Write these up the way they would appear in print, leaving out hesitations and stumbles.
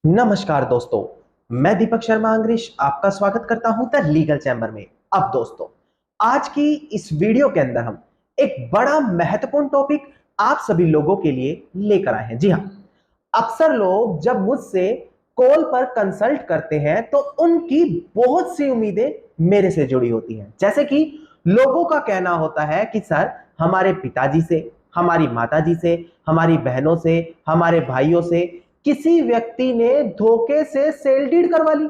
नमस्कार दोस्तों, मैं दीपक शर्मा अंग्रेज आपका स्वागत करता हूं द लीगल चैम्बर में। अब दोस्तों, आज की इस वीडियो के अंदर हम एक बड़ा महत्वपूर्ण टॉपिक आप सभी लोगों के लिए लेकर आए हैं। जी हाँ, अक्सर लोग जब मुझसे कॉल पर कंसल्ट करते हैं तो उनकी बहुत सी उम्मीदें मेरे से जुड़ी होती हैं। जैसे कि लोगों का कहना होता है कि सर, हमारे पिताजी से, हमारी माताजी से, हमारी बहनों से, हमारे भाइयों से किसी व्यक्ति ने धोखे से सेल डीड करवा ली।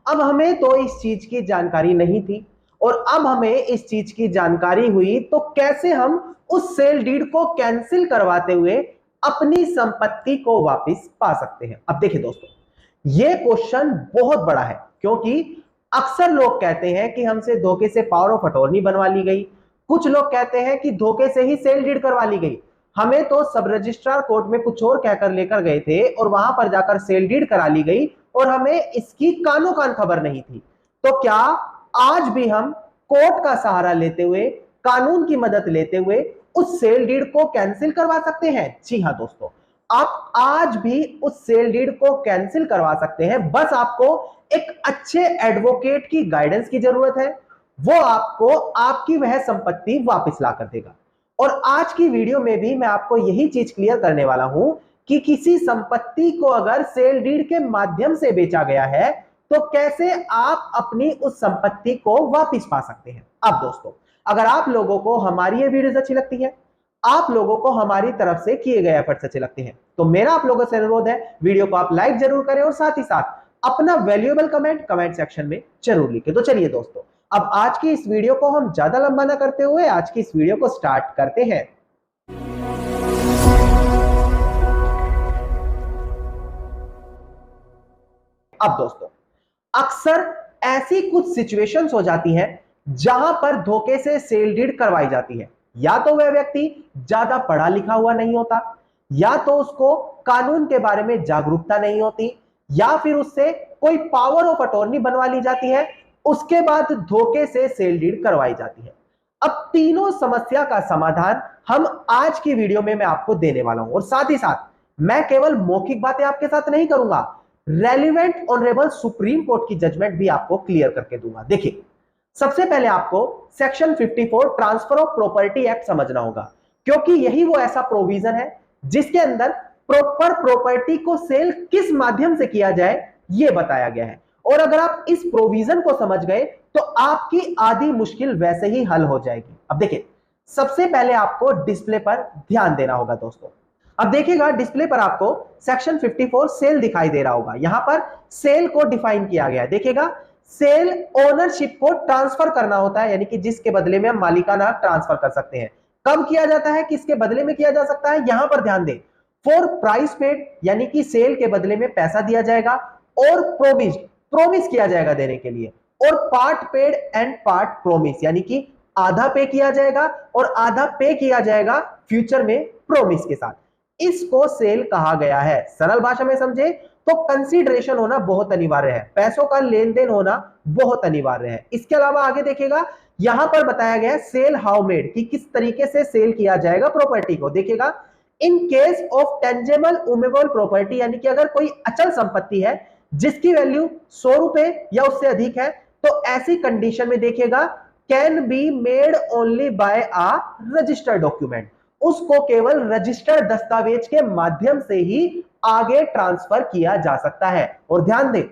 अब हमें तो इस चीज की जानकारी नहीं थी, और अब हमें इस चीज की जानकारी हुई तो कैसे हम उस सेल डीड को कैंसिल करवाते हुए अपनी संपत्ति को वापस पा सकते हैं। अब देखिए दोस्तों, यह क्वेश्चन बहुत बड़ा है, क्योंकि अक्सर लोग कहते हैं कि हमसे धोखे से पावर ऑफ अटॉर्नी बनवा ली गई। कुछ लोग कहते हैं कि धोखे से ही सेल डीड करवा ली गई। हमें तो सब रजिस्ट्रार कोर्ट में कुछ और कहकर लेकर गए थे और वहां पर जाकर सेल डीड करा ली गई और हमें इसकी कानो कान खबर नहीं थी। तो क्या आज भी हम कोर्ट का सहारा लेते हुए, कानून की मदद लेते हुए उस सेल डीड को कैंसिल करवा सकते हैं? जी हां दोस्तों, आप आज भी उस सेल डीड को कैंसिल करवा सकते हैं। बस आपको एक अच्छे एडवोकेट की गाइडेंस की जरूरत है। वो आपको आपकी वह संपत्ति वापस ला कर देगा। और आज की वीडियो में भी मैं आपको यही चीज क्लियर करने वाला हूं कि किसी संपत्ति को अगर सेल डीड के माध्यम से बेचा गया है तो कैसे आप अपनी उस संपत्ति को वापस पा सकते हैं। अब दोस्तों, अगर आप लोगों को हमारी ये वीडियोस अच्छी लगती है, आप लोगों को हमारी तरफ से किए गए एफर्ट्स अच्छे लगते हैं, तो मेरा आप लोगों से अनुरोध है, वीडियो को आप लाइक जरूर करें और साथ ही साथ अपना वैल्यूएबल कमेंट सेक्शन में जरूर लिखें। तो चलिए दोस्तों, अब आज की इस वीडियो को हम ज्यादा लंबा ना करते हुए आज की इस वीडियो को स्टार्ट करते हैं। अब दोस्तों, अक्सर ऐसी कुछ सिचुएशंस हो जाती हैं जहां पर धोखे से सेल डीड करवाई जाती है। या तो वह व्यक्ति ज्यादा पढ़ा लिखा हुआ नहीं होता, या तो उसको कानून के बारे में जागरूकता नहीं होती, या फिर उससे कोई पावर ऑफ अटॉर्नी बनवा ली जाती है, उसके बाद धोखे से सेल डीड करवाई जाती है। अब तीनों समस्या का समाधान हम आज की वीडियो में मैं आपको देने वाला हूं, और साथ ही साथ मैं केवल मौखिक बातें आपके साथ नहीं करूंगा, रेलिवेंट ऑनरेबल सुप्रीम कोर्ट की जजमेंट भी आपको क्लियर करके दूंगा। देखिए, सबसे पहले आपको section 54 transfer of property act समझना होगा, क्योंकि यही वो ऐसा प्रोविजन है जिसके अंदर प्रॉपर प्रॉपर्टी को सेल किस माध्यम से किया जाए यह बताया गया है। और अगर आप इस प्रोविजन को समझ गए तो आपकी आधी मुश्किल वैसे ही हल हो जाएगी। अब देखिए, सबसे पहले आपको डिस्प्ले पर ध्यान देना होगा दोस्तों। अब देखिएगा, डिस्प्ले पर आपको सेक्शन 54 सेल दिखाई दे रहा होगा। यहां पर सेल को डिफाइन किया गया है। देखिएगा, सेल ओनरशिप को ट्रांसफर करना होता है, यानी कि जिसके बदले में हम मालिकाना ट्रांसफर कर सकते हैं। कब किया जाता है, किसके बदले में किया जा सकता है, यहां पर ध्यान दें। फॉर प्राइस पेड, यानी कि सेल के बदले में पैसा दिया जाएगा, और प्रोमिस किया जाएगा देने के लिए, और part paid and part promise, यानी कि आधा पे किया जाएगा और आधा पे किया जाएगा फ्यूचर में प्रोमिस के साथ। इसको सेल कहा गया है। सरल भाषा में समझे तो कंसीडरेशन होना बहुत अनिवार्य है, पैसों का लेन देन होना बहुत अनिवार्य है। इसके अलावा आगे देखिएगा, यहां पर बताया गया है सेल हाउ मेड, कि किस तरीके से सेल किया जाएगा प्रॉपर्टी को। देखिएगा, in case of tangible movable property, यानी कि अगर कोई अचल संपत्ति है जिसकी वैल्यू 100 रुपए या उससे अधिक है, तो ऐसी कंडीशन में देखिएगा, can be made only by a registered document, उसको केवल रजिस्टर्ड दस्तावेज के माध्यम से ही आगे ट्रांसफर किया जा सकता है। और ध्यान दें,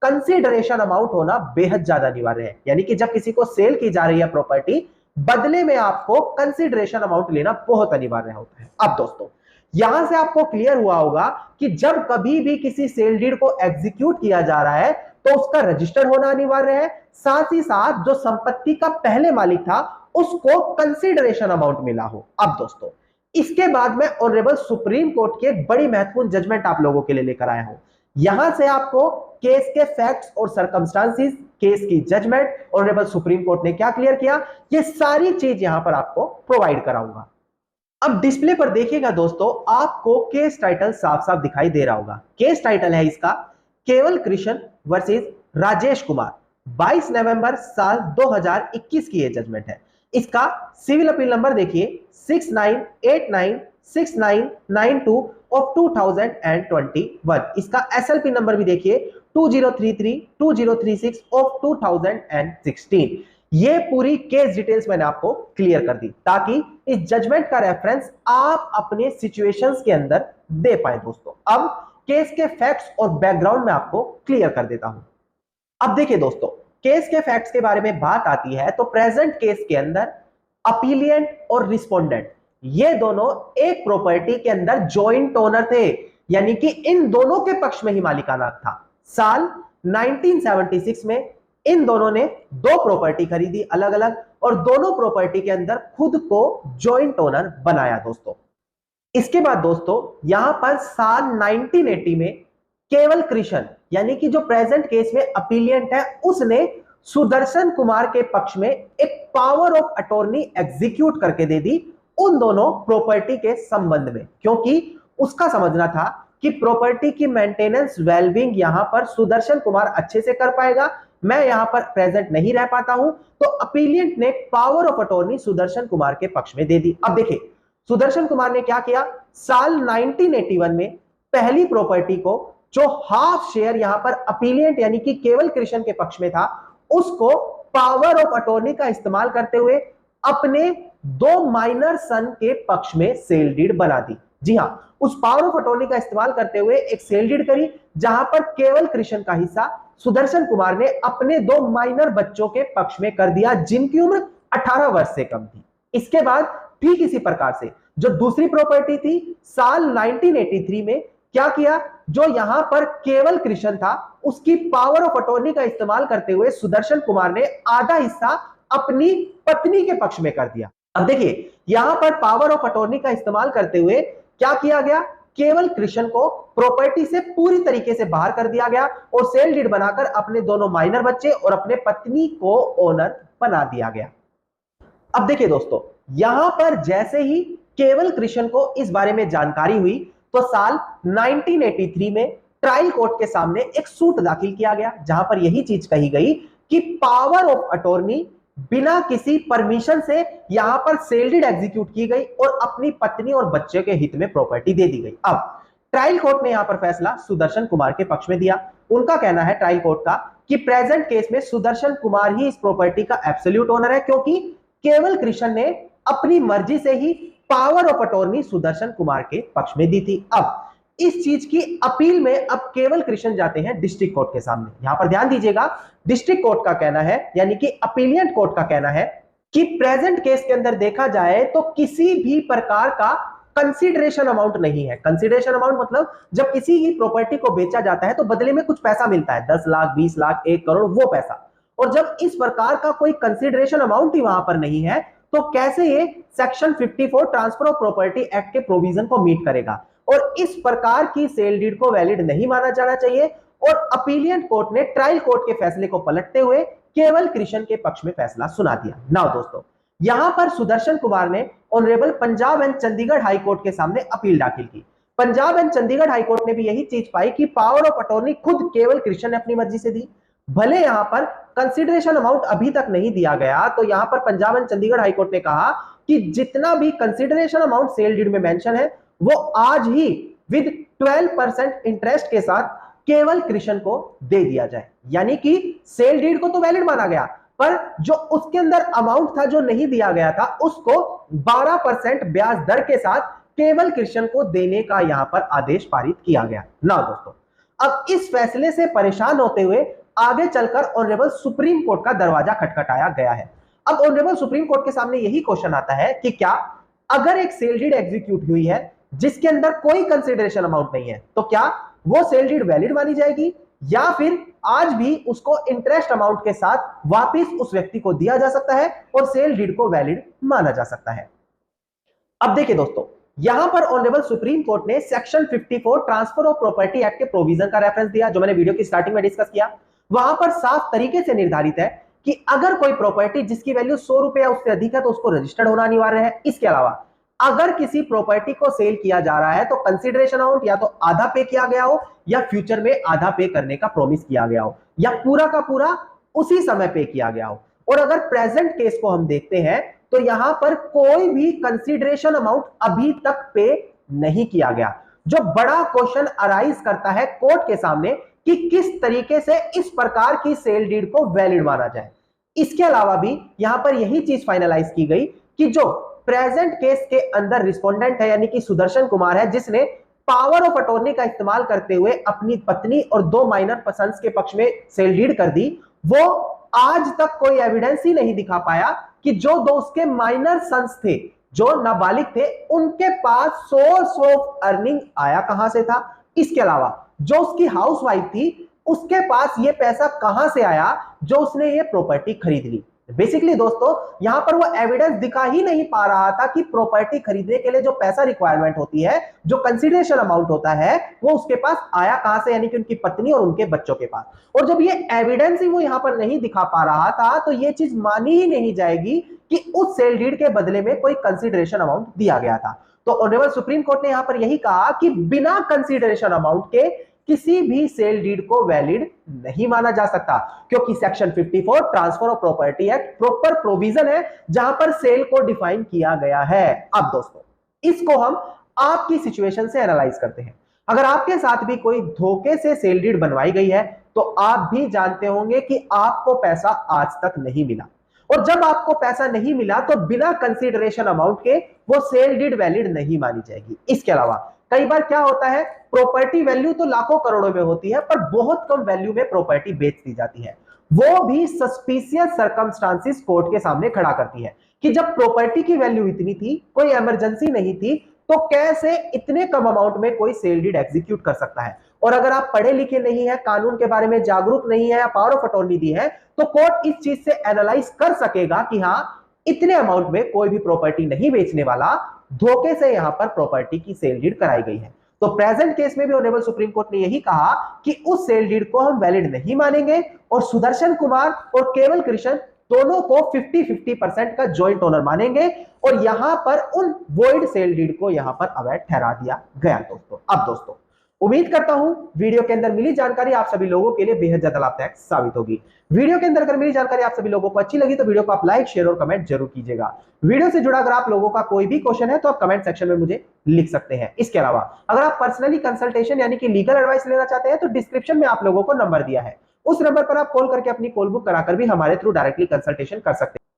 कंसीडरेशन अमाउंट होना बेहद ज्यादा अनिवार्य है, यानी कि जब किसी को सेल की जा रही है प्रॉपर्टी, बदले में आपको कंसीडरेशन अमाउंट लेना बहुत अनिवार्य होता है। अब दोस्तों, यहां से आपको क्लियर हुआ होगा कि जब कभी भी किसी सेल डीड को एग्जीक्यूट किया जा रहा है तो उसका रजिस्टर होना अनिवार्य है, साथ ही साथ जो संपत्ति का पहले मालिक था उसको कंसीडरेशन अमाउंट मिला हो। अब दोस्तों, इसके बाद मैं ऑनरेबल सुप्रीम कोर्ट की एक बड़ी महत्वपूर्ण जजमेंट आप लोगों के लिए लेकर आया हूं। यहां से आपको केस के फैक्ट्स और सर्कमस्टांसेस, केस की जजमेंट, ऑनरेबल सुप्रीम कोर्ट ने क्या क्लियर किया, ये सारी चीज यहां पर आपको प्रोवाइड कराऊंगा। अब डिस्प्ले पर देखिएगा दोस्तों, आपको केस टाइटल साफ साफ दिखाई दे रहा होगा। केस टाइटल है इसका केवल कृष्ण वर्सेस राजेश कुमार, 22 नवंबर साल 2021 की ये जजमेंट है। इसका सिविल अपील नंबर देखिए 6989 6992 ऑफ 2021। इसका एसएलपी नंबर भी देखिए 2033-2036 ऑफ 2016। ये पूरी केस डिटेल्स मैंने आपको क्लियर कर दी ताकि इस जजमेंट का रेफरेंस आप अपने सिचुएशंस के अंदर दे पाए दोस्तों। अब केस के फैक्ट्स और बैकग्राउंड में आपको क्लियर कर देता हूं। अब देखिए दोस्तों, केस के फैक्ट्स के बारे में बात आती है तो प्रेजेंट केस के अंदर अपीलिएंट और रिस्पोंडेंट ये दोनों एक प्रॉपर्टी के अंदर जॉइंट ओनर थे, यानी कि इन दोनों के पक्ष में ही मालिकाना था। साल 1976 में इन दोनों ने दो प्रॉपर्टी खरीदी अलग अलग और दोनों प्रॉपर्टी के अंदर खुद को जॉइंट ओनर बनाया दोस्तों। इसके बाद दोस्तों यहां पर साल 1980 में केवल कृष्ण यानी कि जो प्रेजेंट केस में अपीलिएंट है उसने सुदर्शन कुमार के पक्ष में एक पावर ऑफ अटॉर्नी एग्जीक्यूट करके दे दी उन दोनों प्रॉपर्टी के संबंध में, क्योंकि उसका समझना था कि प्रॉपर्टी की मेंटेनेंस वेलबींग यहां पर सुदर्शन कुमार अच्छे से कर पाएगा, मैं यहां पर प्रेजेंट नहीं रह पाता हूं, तो अपीलिएंट ने power of attorney Sudarshan Kumar के पक्ष में दे दी। अब देखिए सुदर्शन कुमार ने क्या किया, साल 1981 में पहली प्रॉपर्टी को जो हाफ शेयर यहां पर अपीलिएंट यानी कि केवल कृष्ण के पक्ष में था उसको पावर ऑफ अटॉर्नी का इस्तेमाल करते हुए अपने दो माइनर सन के पक्ष में सेल डीड बना दी। जी हां, उस पावर ऑफ अटॉर्नी का इस्तेमाल करते हुए एक सेल डीड करी जहां पर केवल कृष्ण का हिस्सा सुदर्शन कुमार ने अपने दो माइनर बच्चों के पक्ष में कर दिया जिनकी उम्र 18 वर्ष से कम थी। इसके बाद ठीक इसी प्रकार से जो दूसरी प्रॉपर्टी थी साल 1983 में क्या किया, जो यहां पर केवल कृष्ण था उसकी पावर ऑफ अटॉर्नी का इस्तेमाल करते हुए सुदर्शन कुमार ने आधा हिस्सा अपनी पत्नी के पक्ष में कर दिया। अब देखिए यहां पर पावर ऑफ अटॉर्नी का इस्तेमाल करते हुए क्या किया गया, केवल कृष्ण को प्रॉपर्टी से पूरी तरीके से बाहर कर दिया गया और सेल डीड बनाकर अपने दोनों माइनर बच्चे और अपने पत्नी को ओनर बना दिया गया। अब देखिए दोस्तों यहां पर जैसे ही केवल कृष्ण को इस बारे में जानकारी हुई तो साल 1983 में ट्रायल कोर्ट के सामने एक सूट दाखिल किया गया जहां पर यही चीज कही गई कि पावर ऑफ अटॉर्नी बिना किसी परमिशन से यहां पर सेल डीड एग्जीक्यूट की गई और अपनी पत्नी और बच्चे के हित में प्रॉपर्टी दे दी गई। अब ट्रायल कोर्ट ने यहां पर फैसला सुदर्शन कुमार के पक्ष में दिया। उनका कहना है ट्रायल कोर्ट का कि प्रेजेंट केस में सुदर्शन कुमार ही इस प्रॉपर्टी का एब्सोल्यूट ओनर है क्योंकि केवल कृष्ण ने अपनी मर्जी से ही power of attorney Sudarshan Kumar के पक्ष में दी थी। अब इस चीज की अपील में अब केवल कृष्ण जाते हैं डिस्ट्रिक्ट कोर्ट के सामने। यहां पर ध्यान दीजिएगा, डिस्ट्रिक्ट कोर्ट का कहना है यानी कि अपीलिएंट कोर्ट का कहना है कि प्रेजेंट केस के अंदर देखा जाए तो किसी भी प्रकार का कंसीडरेशन अमाउंट नहीं है। कंसीडरेशन अमाउंट मतलब जब किसी की प्रॉपर्टी को बेचा जाता है तो बदले में कुछ पैसा मिलता है, 10 लाख 20 लाख 1 करोड़ वो पैसा, और जब इस प्रकार का कोई कंसीडरेशन अमाउंट ही वहां पर नहीं है तो कैसे ये section 54 transfer of property act के प्रोविजन को मीट करेगा, और इस प्रकार की सेल डीड को वैलिड नहीं माना जाना चाहिए। और अपीलिएंट कोर्ट ने ट्रायल कोर्ट के फैसले को पलटते हुए केवल कृष्ण के पक्ष में फैसला सुना दिया। नाउ दोस्तों यहां पर सुदर्शन कुमार ने honourable Punjab and Chandigarh high court के सामने अपील दाखिल की। Punjab and Chandigarh high court ने भी यही चीज पाई कि पावर ऑफ अटॉर्नी खुद केवल कृष्ण ने अपनी मर्जी से दी, भले यहां पर कंसीडरेशन अमाउंट अभी तक नहीं दिया गया। तो यहां पर Punjab and Chandigarh high court ने कहा कि जितना भी कंसीडरेशन अमाउंट सेल डीड में मेंशन है वो आज ही विद 12% इंटरेस्ट के साथ केवल कृष्ण को दे दिया जाए, यानी कि सेल डीड को तो वैलिड माना गया पर जो उसके अंदर अमाउंट था जो नहीं दिया गया था उसको 12% ब्याज दर के साथ केवल कृष्ण को देने का यहां पर आदेश पारित किया गया। ना दोस्तों अब इस फैसले से परेशान होते हुए आगे चलकर ऑनरेबल सुप्रीम कोर्ट का दरवाजा खटखटाया गया है। अब ऑनरेबल सुप्रीम कोर्ट के सामने यही क्वेश्चन आता है कि क्या अगर एक सेल डीड एग्जीक्यूट हुई है जिसके अंदर कोई कंसीडरेशन अमाउंट नहीं है तो क्या वो सेल डीड वैलिड मानी जाएगी या फिर आज भी उसको इंटरेस्ट अमाउंट के साथ वापस उस व्यक्ति को दिया जा सकता है और सेल डीड को वैलिड माना जा सकता है। अब देखिए दोस्तों यहां पर ऑनरेबल सुप्रीम कोर्ट ने section 54 transfer of property act के प्रोविजन का रेफरेंस दिया जो मैंने वीडियो की स्टार्टिंग में डिस्कस किया। वहां पर साफ तरीके से निर्धारित है कि अगर कोई प्रॉपर्टी जिसकी वैल्यू 100 रुपए या उससे अधिक है तो उसको रजिस्टर्ड होना अनिवार्य है। इसके अलावा अगर किसी प्रॉपर्टी को सेल किया जा रहा है तो कंसीडरेशन अमाउंट या तो आधा पे किया गया हो या फ्यूचर में आधा पे करने का प्रॉमिस किया गया हो या पूरा का पूरा उसी समय पे किया गया हो। और अगर प्रेजेंट केस को हम देखते हैं तो यहां पर कोई भी कंसीडरेशन अमाउंट अभी तक पे नहीं किया गया। जो बड़ा क्वेश्चन अराइज करता है कोर्ट के सामने कि किस तरीके से इस प्रकार की सेल डीड को वैलिड माना जाए। इसके अलावा भी यहां पर यही चीज फाइनलाइज की गई कि जो प्रेजेंट केस के अंदर रिस्पोंडेंट है यानी कि सुदर्शन कुमार है, जिसने पावर ऑफ अटॉर्नी का इस्तेमाल करते हुए अपनी पत्नी और 2 माइनर सन्स के पक्ष में सेल डीड कर दी, वो आज तक कोई एविडेंस ही नहीं दिखा पाया कि जो दो उसके माइनर सन्स थे, जो नाबालिग थे, उनके पास सोर्स ऑफ अर्निंग आया कहां से था। इसके अलावा जो उसकी हाउसवाइफ थी, उसके पास ये पैसा कहां से आया जो उसने ये प्रॉपर्टी खरीद ली। बेसिकली दोस्तों यहां पर वो एविडेंस दिखा ही नहीं पा रहा था कि प्रॉपर्टी खरीदने के लिए जो पैसा रिक्वायरमेंट होती है, जो कंसीडरेशन अमाउंट होता है, वो उसके पास आया कहां से, यानी कि उनकी पत्नी और उनके बच्चों के पास। और जब ये एविडेंस ही वो यहां पर नहीं दिखा पा रहा था तो ये चीज मानी ही नहीं जाएगी कि उस सेल डीड के बदले में कोई कंसीडरेशन अमाउंट दिया गया था। तो ऑनरेबल सुप्रीम कोर्ट ने यहां पर यही कहा कि बिना कंसीडरेशन अमाउंट के किसी भी सेल डीड को वैलिड नहीं माना जा सकता, क्योंकि section 54 transfer of property act proper provision है जहां पर सेल को डिफाइन किया गया है। अब दोस्तों इसको हम आपकी सिचुएशन से एनालाइज करते हैं। अगर आपके साथ भी कोई धोखे से सेल डीड बनवाई गई है तो आप भी जानते होंगे कि आपको पैसा आज तक नहीं मिला, और जब आपको पैसा नहीं मिला तो बिना कंसीडरेशन अमाउंट के वो सेल डीड वैलिड नहीं मानी जाएगी। इसके अलावा कई बार क्या होता है, प्रॉपर्टी वैल्यू तो लाखों करोड़ों में होती है पर बहुत कम वैल्यू में प्रॉपर्टी बेच दी जाती है। वो भी सस्पिशियस सर्कमस्टांसेस कोर्ट के सामने खड़ा करती है कि जब प्रॉपर्टी की वैल्यू इतनी थी, कोई इमरजेंसी नहीं थी, तो कैसे इतने कम अमाउंट में कोई सेल डीड एग्जीक्यूट कर सकता है। और अगर आप पढ़े लिखे नहीं है, कानून के बारे में जागरूक नहीं है या पावर ऑफ अटॉर्नी दी है, तो कोर्ट इस चीज से एनालाइज कर सकेगा कि हाँ इतने अमाउंट में कोई भी प्रॉपर्टी नहीं बेचने वाला, धोखे से यहां पर प्रॉपर्टी की सेल डीड कराई गई है। तो प्रेजेंट केस में भी ऑनरेबल सुप्रीम कोर्ट ने यही कहा कि उस सेल डीड को हम वैलिड नहीं मानेंगे और सुदर्शन कुमार और केवल कृष्ण दोनों को 50-50% का ज्वाइंट ओनर मानेंगे, और यहां पर उन वॉइड सेल डीड को यहां पर अवैध ठहरा दिया गया। दोस्तों अब दोस्तों उम्मीद करता हूं वीडियो के अंदर मिली जानकारी आप सभी लोगों के लिए बेहद ज्यादा लाभदायक साबित होगी। वीडियो के अंदर अगर मिली जानकारी आप सभी लोगों को अच्छी लगी तो वीडियो को आप लाइक, शेयर और कमेंट जरूर कीजिएगा। वीडियो से जुड़ा अगर आप लोगों का कोई भी क्वेश्चन है तो आप कमेंट सेक्शन में मुझे लिख सकते हैं। इसके अलावा अगर आप पर्सनली कंसल्टेशन यानी कि लीगल एडवाइस लेना चाहते हैं तो डिस्क्रिप्शन में आप लोगों को नंबर दिया है, उस नंबर पर आप कॉल करके अपनी कॉल बुक कराकर भी हमारे थ्रू डायरेक्टली कंसल्टेशन कर सकते हैं।